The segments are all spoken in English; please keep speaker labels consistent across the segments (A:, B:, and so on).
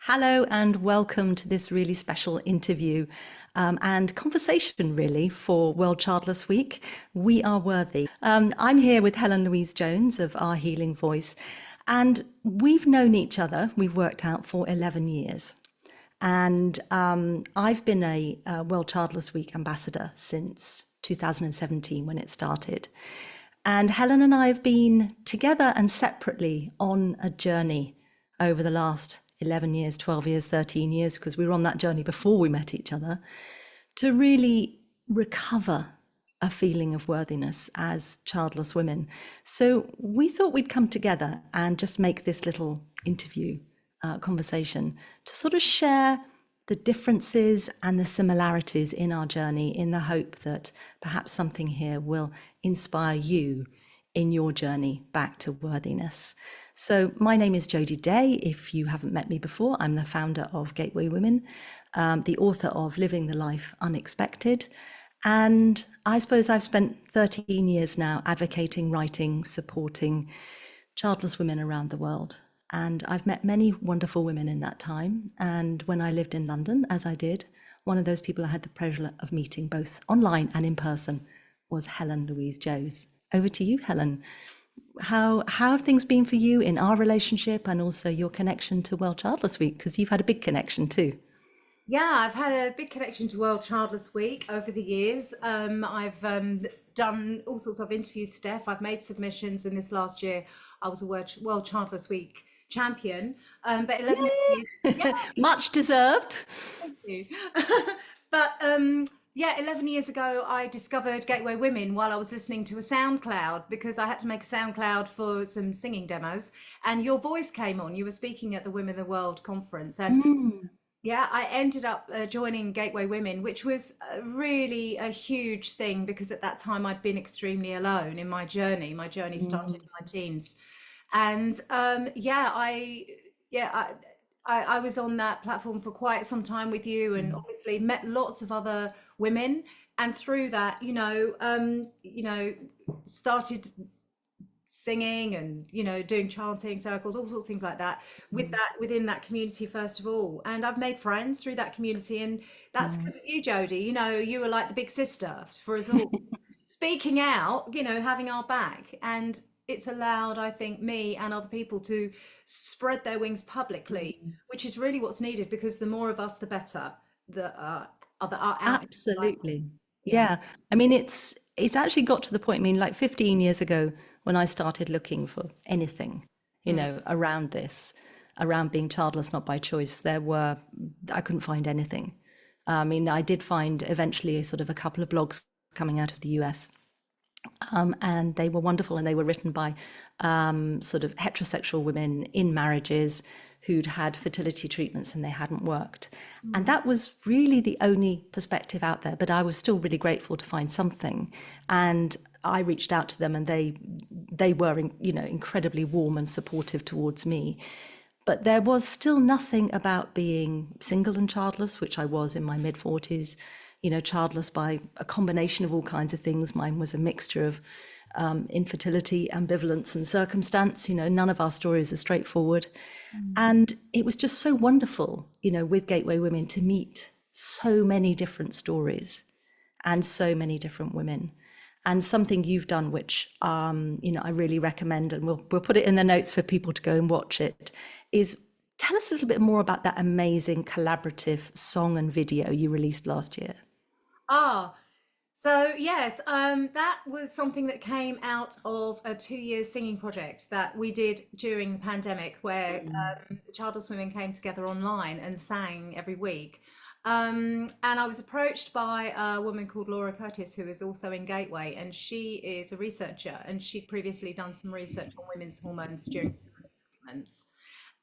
A: Hello and welcome to this really special interview and conversation, really, for World Childless Week. We are worthy. I'm here with Helen Louise Jones of Our Healing Voice, and we've known each other, we've worked out for 11 years. And I've been a World Childless Week ambassador since 2017 when it started. And Helen and I have been together and separately on a journey over the last 11 years, 12 years, 13 years, because we were on that journey before we met each other, to really recover a feeling of worthiness as childless women. So we thought we'd come together and just make this little interview conversation to sort of share the differences and the similarities in our journey, in the hope that perhaps something here will inspire you in your journey back to worthiness. So my name is Jody Day. If you haven't met me before, I'm the founder of Gateway Women, the author of Living the Life Unexpected. And I suppose I've spent 13 years now advocating, writing, supporting childless women around the world. And I've met many wonderful women in that time. And when I lived in London, as I did, one of those people I had the pleasure of meeting both online and in person was Helen Louise Jones. Over to you, Helen. How have things been for you in our relationship and also your connection to World Childless Week? Because you've had a big connection too.
B: Yeah, I've had a big connection to World Childless Week over the years. I've done all sorts of interviewed stuff. I've made submissions, and this last year I was a World Childless Week champion. But 11 years, yeah,
A: Much deserved.
B: thank you. But yeah, 11 years ago, I discovered Gateway Women while I was listening to a SoundCloud because I had to make a SoundCloud for some singing demos. And your voice came on. You were speaking at the Women of the World conference. And
A: Mm,
B: yeah, I ended up joining Gateway Women, which was really a huge thing because at that time I'd been extremely alone in my journey. My journey started
A: mm,
B: in my teens. And yeah, I was on that platform for quite some time with you and
A: mm,
B: obviously met lots of other women. And through that, started singing and doing chanting circles, all sorts of things like that with
A: mm,
B: that within that community first of all. And I've made friends through that community, and that's
A: mm.
B: because of you, Jody. You were like the big sister for us all, speaking out, having our back. And it's allowed, I think, me and other people to spread their wings publicly,
A: Mm.
B: which is really what's needed because the more of us, the better that are out in the light.
A: Absolutely.
B: Yeah.
A: Yeah. I mean, it's actually got to the point, I mean, like 15 years ago when I started looking for anything,
B: Mm.
A: around this, around being childless not by choice, I couldn't find anything. I mean, I did find eventually a sort of a couple of blogs coming out of the US, and they were wonderful, and they were written by sort of heterosexual women in marriages who'd had fertility treatments and they hadn't worked. And
B: Mm.
A: that was really the only perspective out there. But I was still really grateful to find something. And I reached out to them, and they were, incredibly warm and supportive towards me. But there was still nothing about being single and childless, which I was in my mid 40s, childless by a combination of all kinds of things. Mine was a mixture of infertility, ambivalence, and circumstance. None of our stories are straightforward.
B: Mm.
A: And it was just so wonderful, with Gateway Women to meet so many different stories and so many different women. And something you've done, which I really recommend, and we'll put it in the notes for people to go and watch it, is tell us a little bit more about that amazing collaborative song and video you released last year.
B: Ah, so yes, that was something that came out of a 2 year singing project that we did during the pandemic, where
A: Mm,
B: the Childless Women came together online and sang every week. And I was approached by a woman called Laura Curtis, who is also in Gateway, and she is a researcher, and she'd previously done some research on women's hormones during fertility treatments.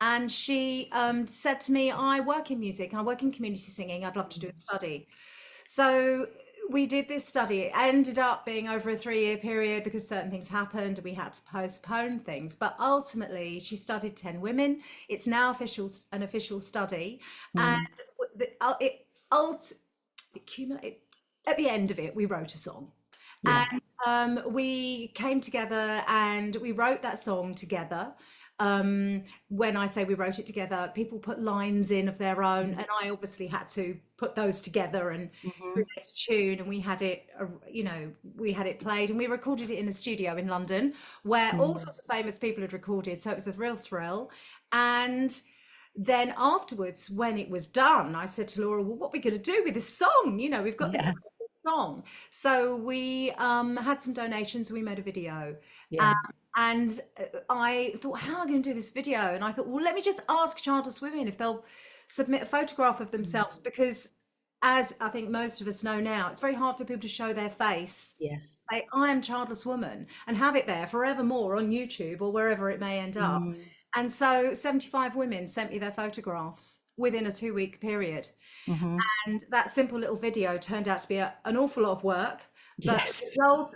B: And she said to me, I work in music, I work in community singing, I'd love to do a study. So we did this study. It ended up being over a 3 year period because certain things happened. We had to postpone things. But ultimately, she studied 10 women. It's now an official study. And
A: mm,
B: it ult accumulated. At the end of it, we wrote a song.
A: yeah.
B: And we came together and we wrote that song together. When I say we wrote it together, people put lines in of their own, and I obviously had to put those together and
A: Hmm.
B: create a tune. And we had it, we had it played, and we recorded it in a studio in London where all sorts of famous people had recorded. So it was a real thrill. And then afterwards, when it was done, I said to Laura, well, what are we going to do with this song? We've got this
A: Yeah,
B: song. So we had some donations. We made a video.
A: yeah.
B: And I thought, how am I going to do this video? And I thought, well, let me just ask Childless Women if they'll submit a photograph of
A: Mm.
B: themselves, because as I think most of us know now, it's very hard for people to show their face.
A: Yes.
B: Say, I am Childless Woman, and have it there forevermore on YouTube or wherever it may end up.
A: Mm.
B: And so 75 women sent me their photographs within a 2-week period.
A: Hmm.
B: And that simple little video turned out to be an awful lot of work, but
A: Yes.
B: the result,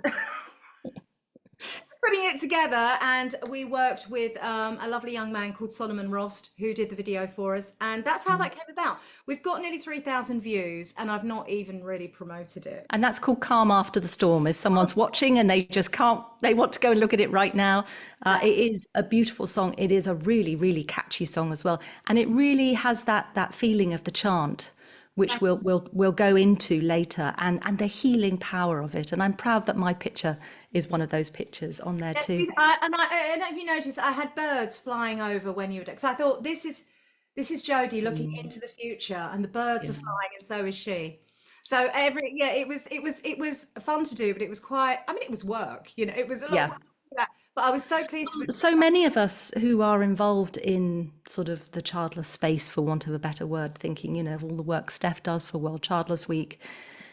B: putting it together, and we worked with a lovely young man called Solomon Rost who did the video for us, and that's how that came about. We've got nearly 3,000 views, and I've not even really promoted it.
A: And that's called Calm After the Storm. If someone's watching and they just can't, they want to go and look at it right now.
B: Yeah.
A: It is a beautiful song. It is a really, really catchy song as well. And it really has that feeling of the chant, which we'll go into later, and the healing power of it. And I'm proud that my picture is one of those pictures on there too.
B: I don't know if you noticed, I had birds flying over when you were, because I thought this is Jody looking
A: Mm,
B: into the future, and the birds
A: yeah.
B: are flying, and so is she. So it was fun to do, but it was quite. I mean, it was work. It was a lot of
A: Yeah.
B: work to do that, but I was so pleased with.
A: So many of us who are involved in sort of the childless space, for want of a better word, thinking, of all the work Steph does for World Childless Week,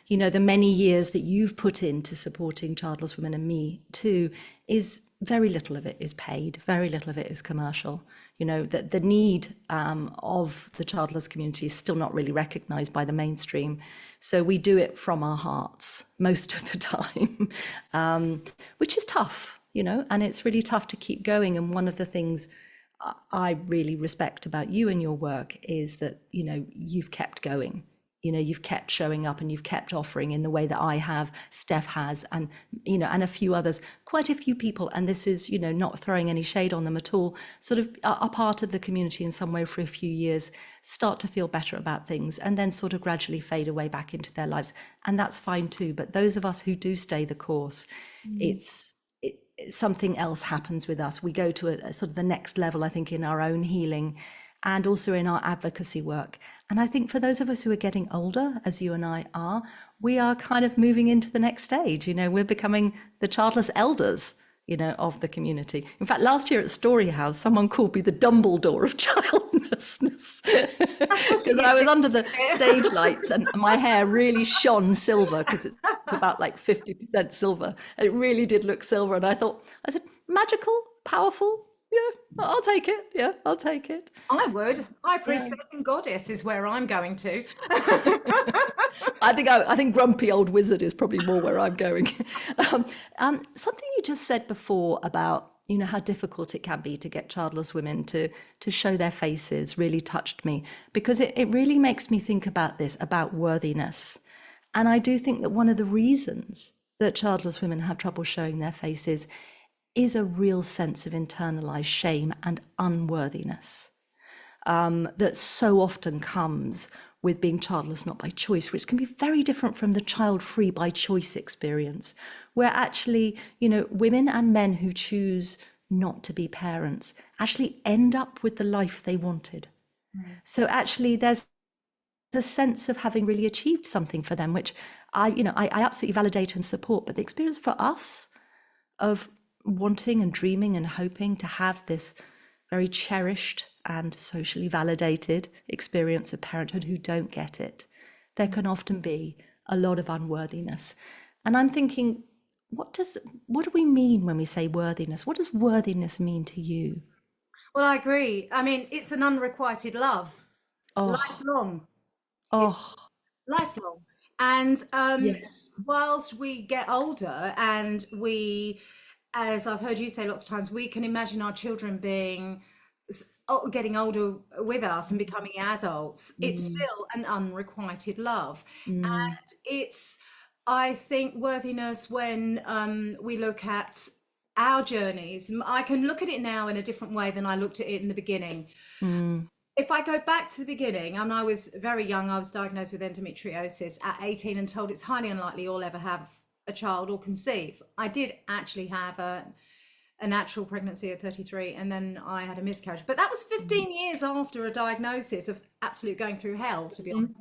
A: the many years that you've put into supporting childless women, and me too, is very little of it is paid, very little of it is commercial. That the need of the childless community is still not really recognized by the mainstream. So we do it from our hearts most of the time, which is tough, and it's really tough to keep going. And one of the things I really respect about you and your work is that, you've kept going. You've kept showing up, and you've kept offering in the way that I have, Steph has, and and a few others, quite a few people. And this is, not throwing any shade on them at all, sort of are part of the community in some way for a few years, start to feel better about things, and then sort of gradually fade away back into their lives. And that's fine too. But those of us who do stay the course, it's something else happens with us. We go to a sort of the next level, I think, in our own healing and also in our advocacy work. And I think for those of us who are getting older, as you and I are, we are kind of moving into the next stage. We're becoming the childless elders, of the community. In fact, last year at Story House, someone called me the Dumbledore of childlessness because I was under the stage lights and my hair really shone silver, because it's about like 50% silver. And it really did look silver. And I said, magical, powerful. Yeah, I'll take it. Yeah, I'll take it.
B: I would. High
A: Yeah.
B: priestess and goddess is where I'm going to.
A: I think grumpy old wizard is probably more where I'm going. Something you just said before about how difficult it can be to get childless women to show their faces really touched me, because it really makes me think about this, about worthiness. And I do think that one of the reasons that childless women have trouble showing their faces is a real sense of internalized shame and unworthiness that so often comes with being childless not by choice, which can be very different from the child-free by choice experience, where actually, women and men who choose not to be parents actually end up with the life they wanted. So actually there's the sense of having really achieved something for them, which I absolutely validate and support. But the experience for us of wanting and dreaming and hoping to have this very cherished and socially validated experience of parenthood who don't get it, there can often be a lot of unworthiness. And I'm thinking, what do we mean when we say worthiness? What does worthiness mean to you?
B: Well, I agree. I mean, it's an unrequited love,
A: Oh,
B: lifelong. It's
A: oh,
B: lifelong. And
A: yes.
B: whilst we get older, and we, as I've heard you say lots of times, we can imagine our children getting older with us and becoming adults, it's
A: Mm,
B: still an unrequited love.
A: mm,
B: And it's, I think, worthiness when we look at our journeys. I can look at it now in a different way than I looked at it in the beginning.
A: Mm.
B: If I go back to the beginning, and I was very young, I was diagnosed with endometriosis at 18 and told it's highly unlikely you'll ever have a child or conceive. I did actually have a natural pregnancy at 33, and then I had a miscarriage. But that was 15 years after a diagnosis of absolute going through hell, to be honest.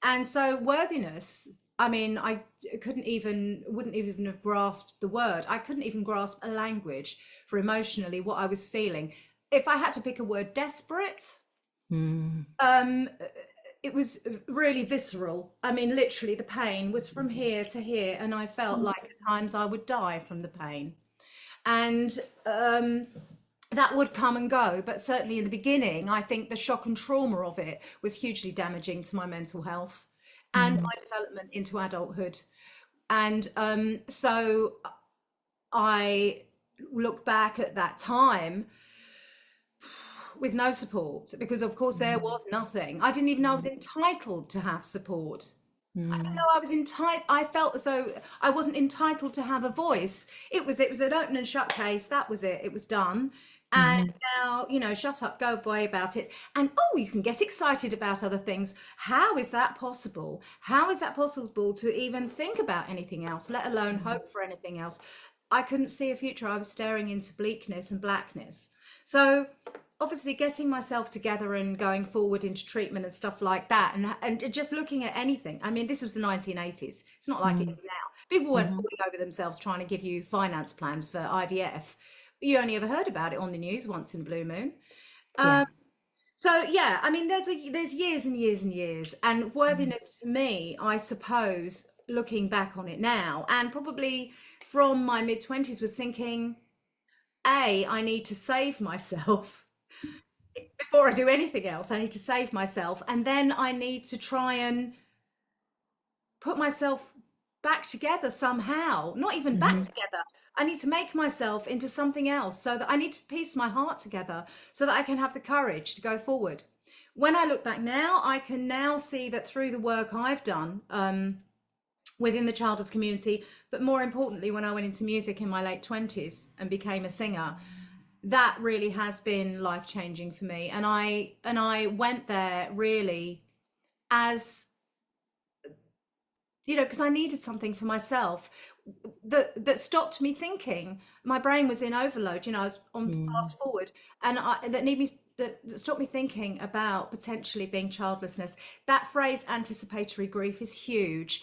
B: And so worthiness, I mean, I wouldn't even have grasped the word. I couldn't even grasp a language for emotionally what I was feeling. If I had to pick a word, desperate.
A: Mm.
B: It was really visceral. I mean, literally, the pain was from here to here, and I felt like at times I would die from the pain. And that would come and go, but certainly in the beginning, I think the shock and trauma of it was hugely damaging to my mental health and my development into adulthood. And so I look back at that time with no support, because of course there was nothing. I didn't even know I was entitled to have support. I didn't know I was entitled. I felt as though I wasn't entitled to have a voice. It was an open and shut case. That was it. It was done. And now, shut up, go away about it. And oh, you can get excited about other things. How is that possible? How is that possible to even think about anything else, let alone hope for anything else? I couldn't see a future. I was staring into bleakness and blackness. So obviously getting myself together and going forward into treatment and stuff like that, and just looking at anything. I mean, this was the 1980s. It's not like it is now. People weren't falling over themselves trying to give you finance plans for IVF. You only ever heard about it on the news once in a blue moon.
A: Yeah.
B: So yeah, I mean, there's years and years and years, and worthiness to me, I suppose, looking back on it now, and probably from my mid-20s, was thinking, I need to save myself before I do anything else. I need to save myself, and then I need to try and put myself back together somehow. Not even back together. I need to make myself into something else, so that I need to piece my heart together so that I can have the courage to go forward. When I look back now, I can now see that through the work I've done within the childless community, but more importantly, when I went into music in my late 20s and became a singer, that really has been life-changing for me. And I went there really as, because I needed something for myself that stopped me thinking. My brain was in overload. I was on fast forward, and that stopped me thinking about potentially being childlessness. That phrase, anticipatory grief, is huge.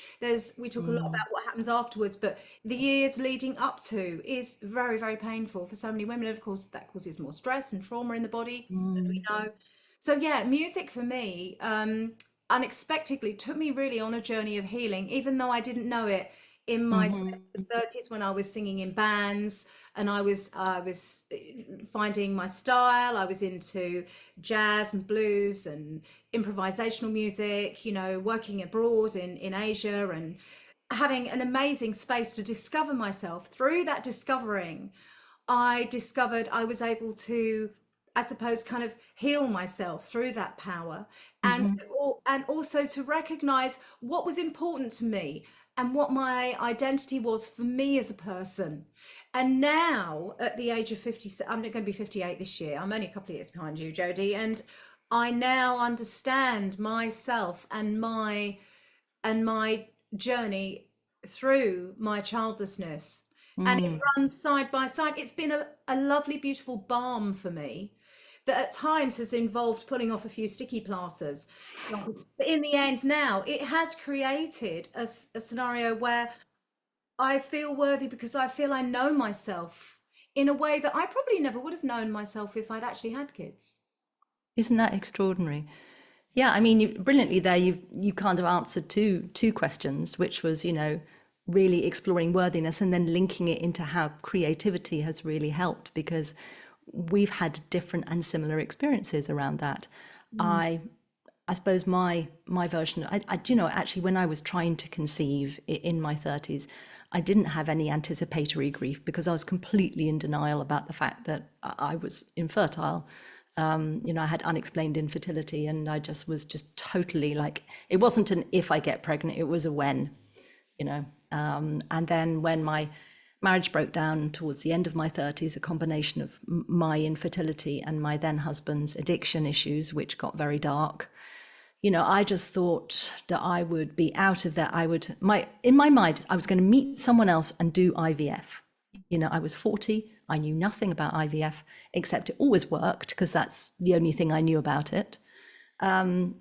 B: We talk a lot about what happens afterwards, but the years leading up to is very, very painful for so many women. Of course, that causes more stress and trauma in the body, as we know. So yeah, music for me, unexpectedly took me really on a journey of healing, even though I didn't know it in my 20s and 30s, when I was singing in bands, and I was finding my style. I was into jazz and blues and improvisational music, working abroad in Asia, and having an amazing space to discover myself. Through that discovering, I discovered I was able to, I suppose, kind of heal myself through that power, and also to recognize what was important to me and what my identity was for me as a person. And now, at the age of 50, I'm going to be 58 this year. I'm only a couple of years behind you, Jody, and I now understand myself and my journey through my childlessness. And it runs side by side. It's been a lovely, beautiful balm for me, that at times has involved pulling off a few sticky plasters. But in the end now, it has created a scenario where I feel worthy, because I feel I know myself in a way that I probably never would have known myself if I'd actually had kids.
A: Isn't that extraordinary? Yeah, I mean, brilliantly there, you kind of answered two questions, which was, really exploring worthiness and then linking it into how creativity has really helped, because we've had different and similar experiences around that. I suppose my version, actually, when I was trying to conceive in my 30s, I didn't have any anticipatory grief, because I was completely in denial about the fact that I was infertile. I had unexplained infertility, and I was totally like, it wasn't an if I get pregnant, it was a when. And then when my Marriage broke down towards the end of my 30s, a combination of my infertility and my then husband's addiction issues, which got very dark. I just thought that I would be out of that. In my mind, I was going to meet someone else and do IVF. I was 40. I knew nothing about IVF, except it always worked because that's the only thing I knew about it. And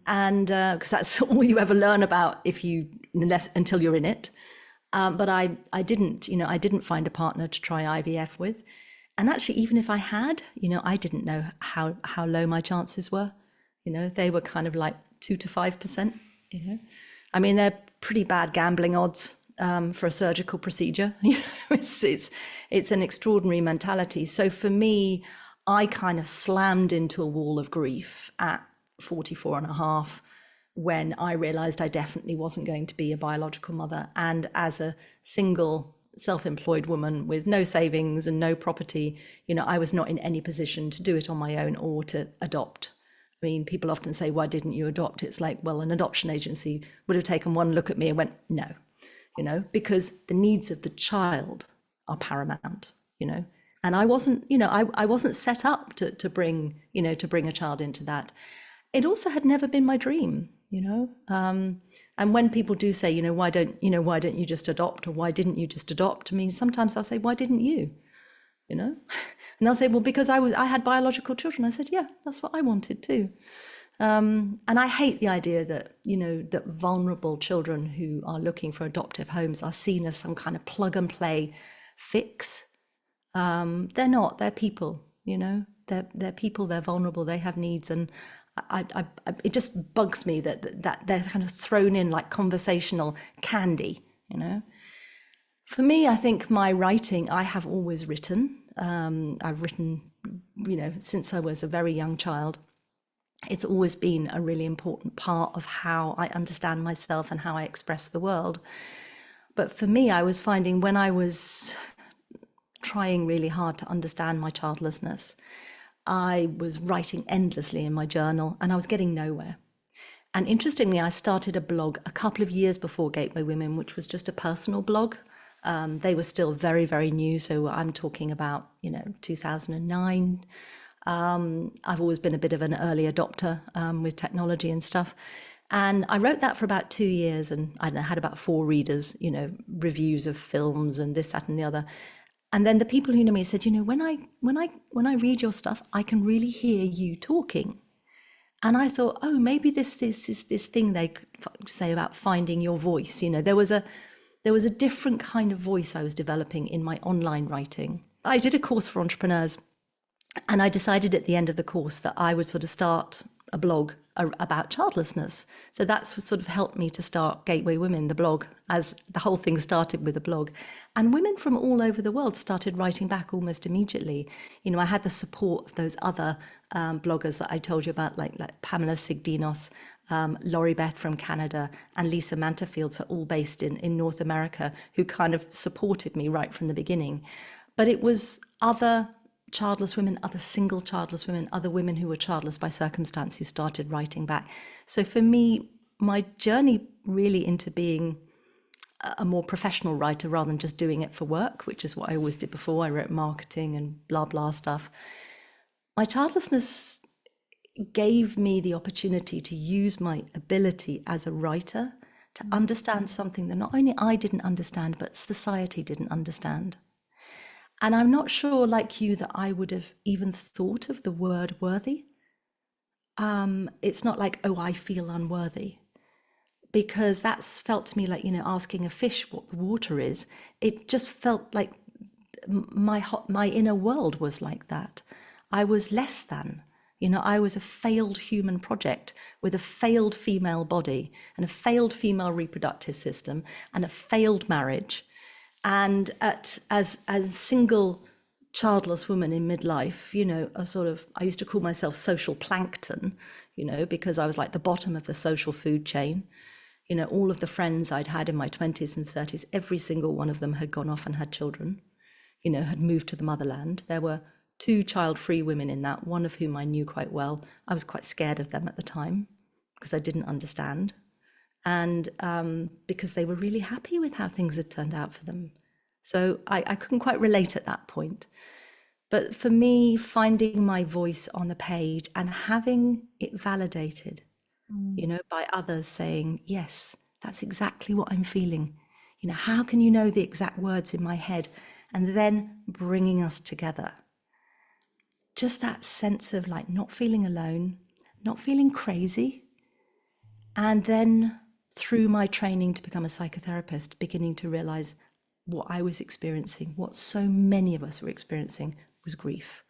A: because that's all you ever learn about until you're in it. But I didn't find a partner to try IVF with. And actually, even if I had, I didn't know how low my chances were. They were kind of like 2 to 5%. I mean, they're pretty bad gambling odds for a surgical procedure. It's an extraordinary mentality. So for me, I kind of slammed into a wall of grief at 44 and a half when I realized I definitely wasn't going to be a biological mother. And as a single self-employed woman with no savings and no property, I was not in any position to do it on my own or to adopt. I mean, people often say, why didn't you adopt? It's like, well, an adoption agency would have taken one look at me and went, no, because the needs of the child are paramount, and I wasn't, I wasn't set up to bring a child into that. It also had never been my dream, and when people do say, why don't you just adopt, or why didn't you just adopt? I mean, sometimes I'll say, why didn't you? And they'll say, well, because I had biological children. I said, yeah, that's what I wanted too. And I hate the idea that, that vulnerable children who are looking for adoptive homes are seen as some kind of plug and play fix. They're not, they're people, they're people, they're vulnerable, they have needs. And it just bugs me that they're kind of thrown in like conversational candy, For me, I think my writing, I have always written. I've written, since I was a very young child. It's always been a really important part of how I understand myself and how I express the world. But for me, I was finding when I was trying really hard to understand my childlessness, I was writing endlessly in my journal and I was getting nowhere. And interestingly, I started a blog a couple of years before Gateway Women, which was just a personal blog. They were still very, very new. So I'm talking about, 2009. I've always been a bit of an early adopter with technology and stuff. And I wrote that for about 2 years, and I had about 4 readers, reviews of films and this, that, and the other. And then the people who know me said, when I read your stuff, I can really hear you talking. And I thought, oh, maybe this thing they say about finding your voice. There was a different kind of voice I was developing in my online writing. I did a course for entrepreneurs, and I decided at the end of the course that I would sort of start a blog about childlessness. So that's what sort of helped me to start Gateway Women, the blog, as the whole thing started with a blog. And women from all over the world started writing back almost immediately. I had the support of those other bloggers that I told you about, like Pamela Sigdinos, Laurie Beth from Canada, and Lisa Manterfields, are all based in North America, who kind of supported me right from the beginning. But it was other childless women, other single childless women, other women who were childless by circumstance who started writing back. So for me, my journey really into being a more professional writer rather than just doing it for work, which is what I always did before. I wrote marketing and blah, blah stuff. My childlessness gave me the opportunity to use my ability as a writer to understand something that not only I didn't understand, but society didn't understand. And I'm not sure, like you, that I would have even thought of the word worthy. It's not like, oh, I feel unworthy, because that's felt to me like, asking a fish what the water is. It just felt like my inner world was like that. I was less than. I was a failed human project with a failed female body and a failed female reproductive system and a failed marriage. And as a single childless woman in midlife, I used to call myself social plankton, because I was like the bottom of the social food chain. All of the friends I'd had in my 20s and 30s, every single one of them had gone off and had children, had moved to the motherland. There were 2 child-free women in that, one of whom I knew quite well. I was quite scared of them at the time because I didn't understand. And because they were really happy with how things had turned out for them. So I couldn't quite relate at that point. But for me, finding my voice on the page and having it validated,
B: Mm.
A: by others saying, yes, that's exactly what I'm feeling. How can you know the exact words in my head? And then bringing us together. Just that sense of like not feeling alone, not feeling crazy. And then through my training to become a psychotherapist, beginning to realize what I was experiencing, what so many of us were experiencing, was grief.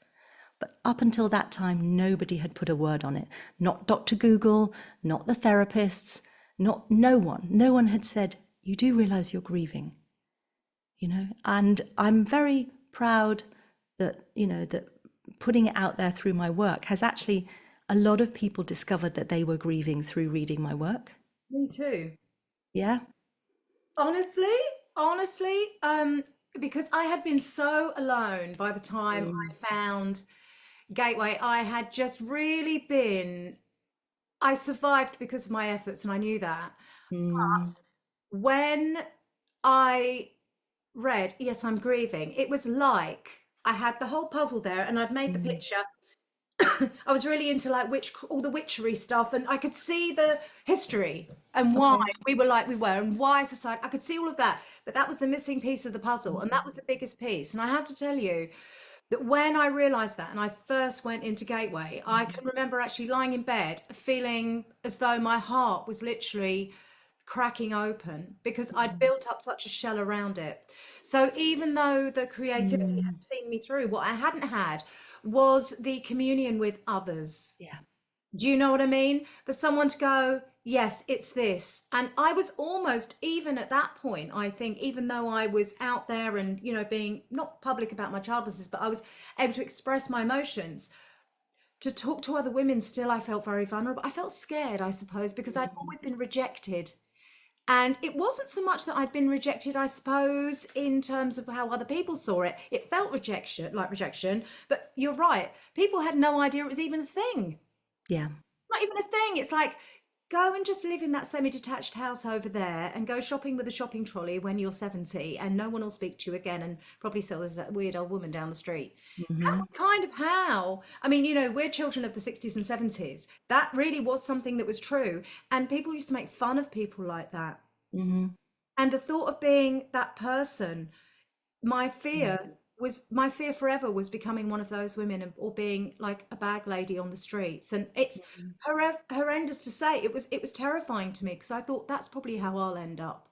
A: But up until that time, nobody had put a word on it. Not Dr. Google, not the therapists, no one. No one had said, you do realize you're grieving, And I'm very proud that, that putting it out there through my work has actually, a lot of people discovered that they were grieving through reading my work.
B: Me too.
A: Yeah.
B: Honestly, because I had been so alone by the time
A: Mm.
B: I found Gateway. I had just really been, I survived because of my efforts, and I knew that.
A: Mm.
B: But when I read, Yes, I'm Grieving, it was like I had the whole puzzle there and I'd made the
A: Mm.
B: picture. I was really into like all the witchery stuff, and I could see the history and why
A: Okay.
B: we were like we were, and why society. I could see all of that, but that was the missing piece of the puzzle, and that was the biggest piece. And I have to tell you that when I realized that, and I first went into Gateway, I can remember actually lying in bed, feeling as though my heart was literally cracking open because I'd built up such a shell around it. So even though the creativity had
A: Mm.
B: seen me through, what I hadn't had was the communion with others.
A: Yeah.
B: Do you know what I mean? For someone to go, yes, it's this. And I was almost, even at that point, I think, even though I was out there and, being not public about my childlessness, but I was able to express my emotions, to talk to other women, still I felt very vulnerable. I felt scared, I suppose, because I'd always been rejected. And it wasn't so much that I'd been rejected, I suppose, in terms of how other people saw it. It felt rejection, like rejection. But you're right. People had no idea it was even a thing.
A: Yeah.
B: It's not even a thing. It's like, go and just live in that semi-detached house over there and go shopping with a shopping trolley when you're 70 and no one will speak to you again, and probably so there's that weird old woman down the street. That
A: Mm-hmm.
B: was kind of how, I mean, we're children of the 60s and 70s. That really was something that was true. And people used to make fun of people like that.
A: Mm-hmm.
B: And the thought of being that person, my fear my fear forever was becoming one of those women, or being like a bag lady on the streets. And it's horrendous to say. It was terrifying to me because I thought that's probably how I'll end up.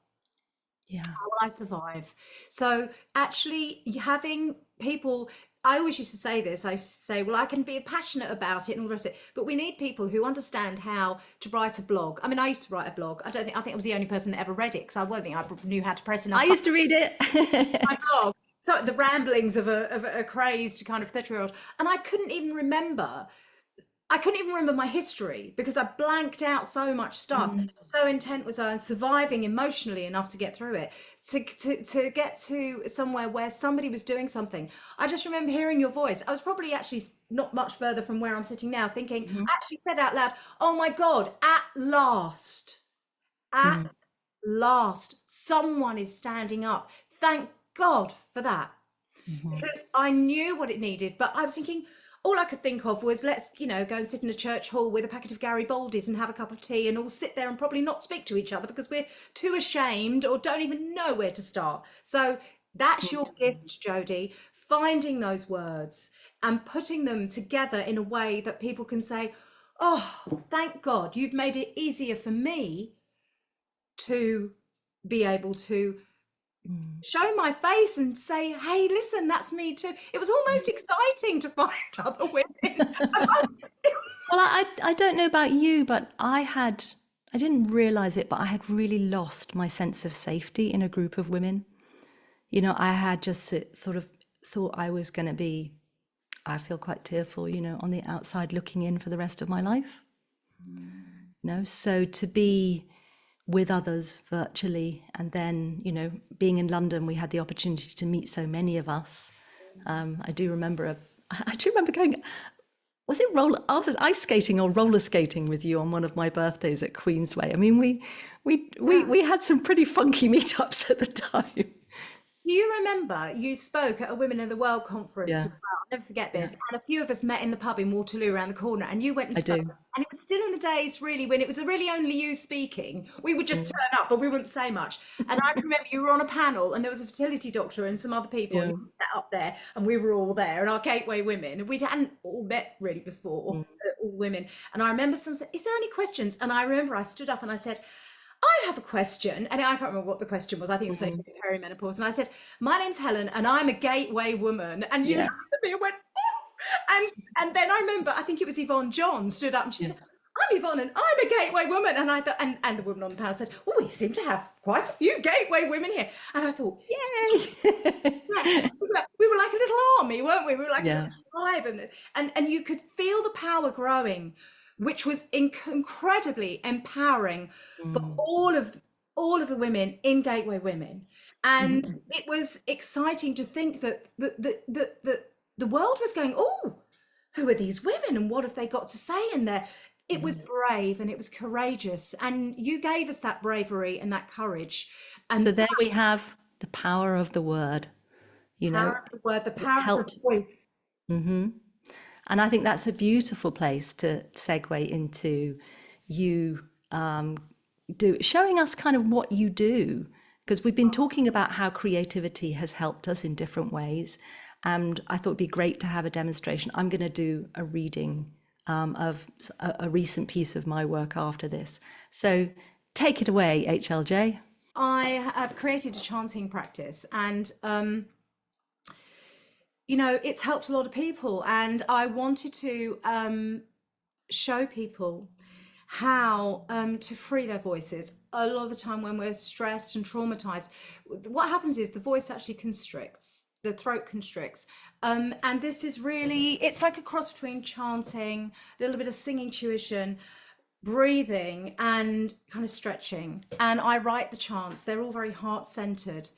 A: Yeah.
B: How will I survive? So actually having people, I always used to say this, I used to say, well, I can be passionate about it and all the rest of it, but we need people who understand how to write a blog. I mean, I used to write a blog. I think I was the only person that ever read it, because I don't think I knew how to press enough
A: I used to read it.
B: my blog. So the ramblings of a crazed kind of 30-year-old. And I couldn't even remember my history because I blanked out so much stuff.
A: Mm.
B: So intent was I on surviving emotionally enough to get through it, to get to somewhere where somebody was doing something. I just remember hearing your voice. I was probably actually not much further from where I'm sitting now, thinking,
A: Mhm.
B: I actually said out loud, oh my God, at
A: Mm.
B: last, someone is standing up. Thank God for that,
A: Mhm.
B: because I knew what it needed, but I was thinking, all I could think of was, let's, go and sit in a church hall with a packet of Garibaldi's and have a cup of tea and all sit there and probably not speak to each other because we're too ashamed or don't even know where to start. So that's your gift, Jody, finding those words and putting them together in a way that people can say, oh, thank God, you've made it easier for me to be able to
A: Mm.
B: show my face and say, hey, listen, that's me too. It was almost exciting to find other women.
A: Well, I don't know about you, but I didn't realize it, but I had really lost my sense of safety in a group of women. I had just sort of thought I was going to be, I feel quite tearful, on the outside looking in for the rest of my life. So to be with others virtually, and then, being in London, we had the opportunity to meet so many of us. I do remember going, was it I was ice skating or roller skating with you on one of my birthdays at Queensway. I mean, we had some pretty funky meetups at the time.
B: Do you remember you spoke at a Women in the World conference
A: Yeah,
B: as well? I'll never forget
A: yeah,
B: this. And a few of us met in the pub in Waterloo around the corner, and you went and
A: I
B: spoke.
A: do.
B: And it was still in the days, really, when it was really only you speaking. We would just
A: Mm.
B: turn up, but we wouldn't say much. And I can remember you were on a panel, and there was a fertility doctor and some other people, and
A: Yeah.
B: you sat up there, and we were all there, and our gateway women. And we hadn't all met really before,
A: Mm.
B: all women. And I remember some said, "Is there any questions?" And I remember I stood up and I said, I have a question, and I can't remember what the question was. I think it was something
A: Mm.
B: to do with perimenopause. And I said, "My name's Helen, and I'm a gateway woman." And you
A: Yeah,
B: looked at me and went, "Oh!" And then I remember, I think it was Yvonne John stood up and she
A: yeah.
B: said, "I'm Yvonne, and I'm a gateway woman." And I thought, and the woman on the panel said, "Oh, we seem to have quite a few gateway women here." And I thought,
A: Yay!
B: yes, we were like a little army, weren't we? We were like a
A: Yeah.
B: little tribe, and you could feel the power growing, which was incredibly empowering for
A: Mm.
B: all of the women in Gateway Women. And
A: Mhm.
B: it was exciting to think that the world was going, "Oh, who are these women and what have they got to say in there?" It was
A: Mm.
B: brave and it was courageous, and you gave us that bravery and that courage and
A: So
B: the
A: there we have the power of the word, you know,
B: power of the word, the
A: it
B: power of the
A: helped.
B: voice.
A: Hmm. And I think that's a beautiful place to segue into you showing us kind of what you do, because we've been talking about how creativity has helped us in different ways. And I thought it'd be great to have a demonstration. I'm going to do a reading of a recent piece of my work after this. So take it away, HLJ.
B: I have created a chanting practice, and it's helped a lot of people, and I wanted to show people how to free their voices. A lot of the time when we're stressed and traumatized, what happens is the voice actually constricts, the throat constricts. And this is really, it's like a cross between chanting, a little bit of singing tuition, breathing, and kind of stretching. And I write the chants, they're all very heart-centered.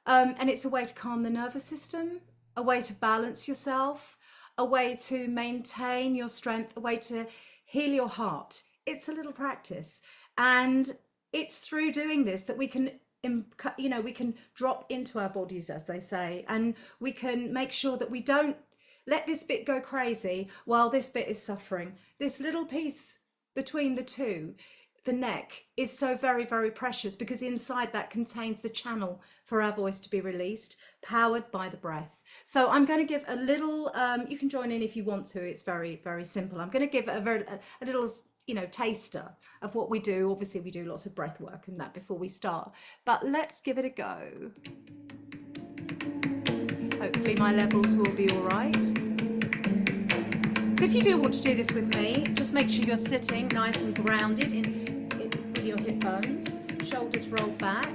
B: And it's a way to calm the nervous system, a way to balance yourself, a way to maintain your strength, a way to heal your heart. It's a little practice. And it's through doing this that we can, we can drop into our bodies, as they say, and we can make sure that we don't let this bit go crazy while this bit is suffering. This little piece between the two, the neck, is so very, very precious, because inside that contains the channel for our voice to be released, powered by the breath. So I'm going to give a little, you can join in if you want to. It's very, very simple. I'm going to give a little, taster of what we do. Obviously, we do lots of breath work and that before we start, but let's give it a go. Hopefully my levels will be all right. So if you do want to do this with me, just make sure you're sitting nice and grounded with your hip bones, shoulders rolled back,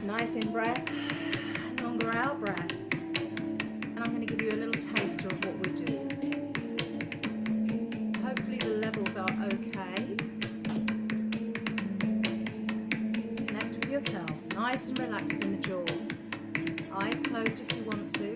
B: nice in breath, longer out breath. And I'm going to give you a little taster of what we do. Hopefully the levels are okay. Connect with yourself, nice and relaxed in the jaw. Eyes closed if you want to.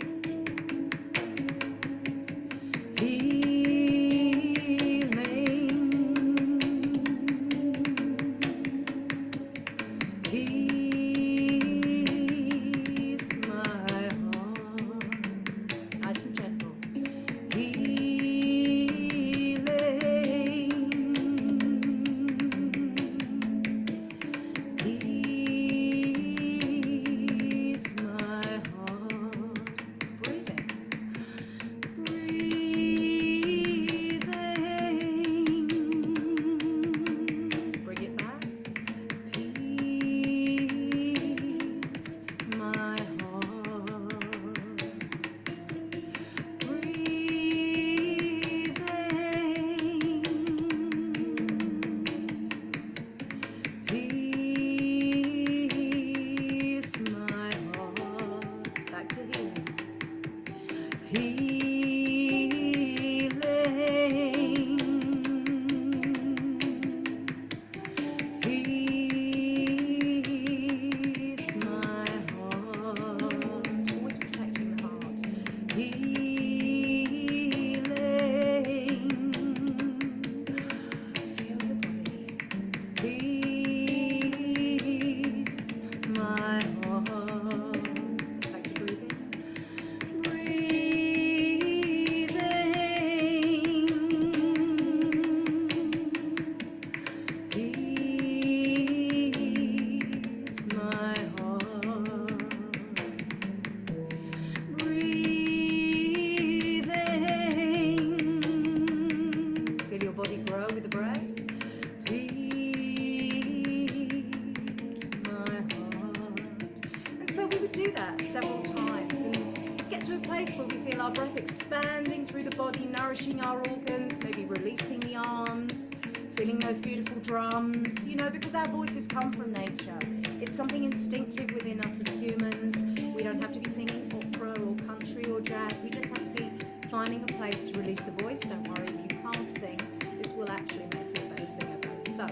B: nourishing our organs, maybe releasing the arms, feeling those beautiful drums, you know, because our voices come from nature. It's something instinctive within us as humans. We don't have to be singing opera or country or jazz. We just have to be finding a place to release the voice. Don't worry if you can't sing. This will actually make you a better singer though. So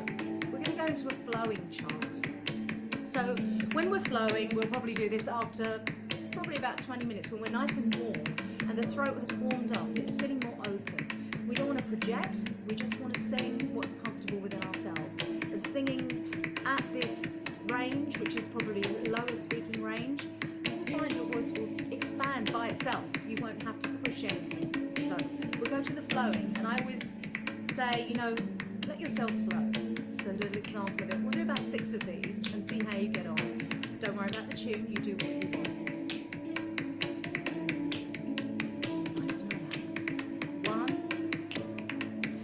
B: we're going to go into a flowing chant. So when we're flowing, we'll probably do this after probably about 20 minutes when we're nice and warm and the throat has warmed up and it's feeling more open. We don't want to project, we just want to sing what's comfortable within ourselves. And singing at this range, which is probably a lower speaking range, you'll find your voice will expand by itself. You won't have to push anything. So we'll go to the flowing, and I always say, you know, let yourself flow. So a little example of it. We'll do about 6 of these and see how you get on. Don't worry about the tune, you do what you want. Nice and relaxed. 1,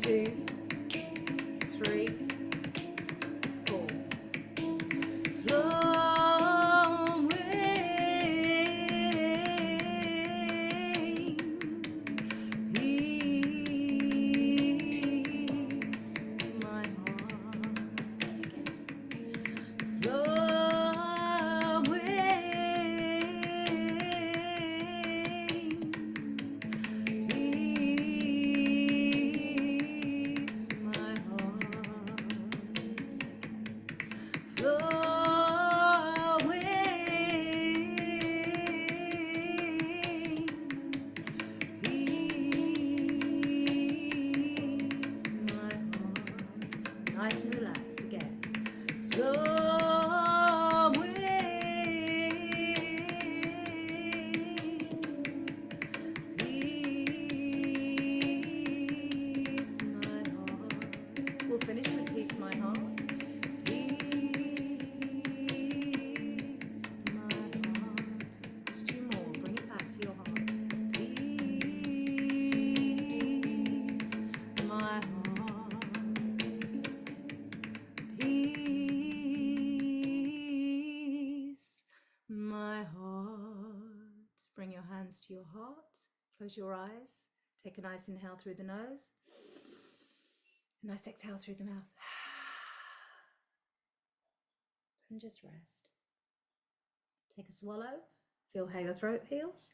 B: 2, 3, 4. Flowing, peace, my heart. Nice and relaxed again. Peace, my heart. We'll finish with peace, my heart. Peace, my heart. Just 2 more. Bring it back to your heart. Peace, my heart. Peace, my heart. Bring your hands to your heart. Close your eyes. Take a nice inhale through the nose. A nice exhale through the mouth. And just rest. Take a swallow. Feel how your throat feels.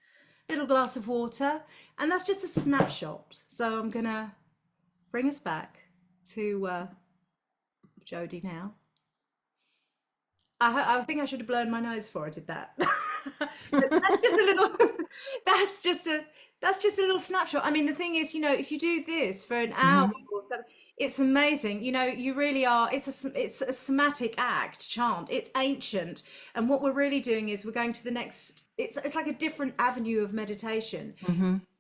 B: Little glass of water. And that's just a snapshot. So I'm going to bring us back to Jody now. I think I should have blown my nose before I did that. But that's just a little. That's just a little snapshot. I mean, the thing is, you know, if you do this for an hour or something, it's amazing. You know, you really are. It's a somatic act, chant. It's ancient, and what we're really doing is we're going to the next. It's like a different avenue of meditation.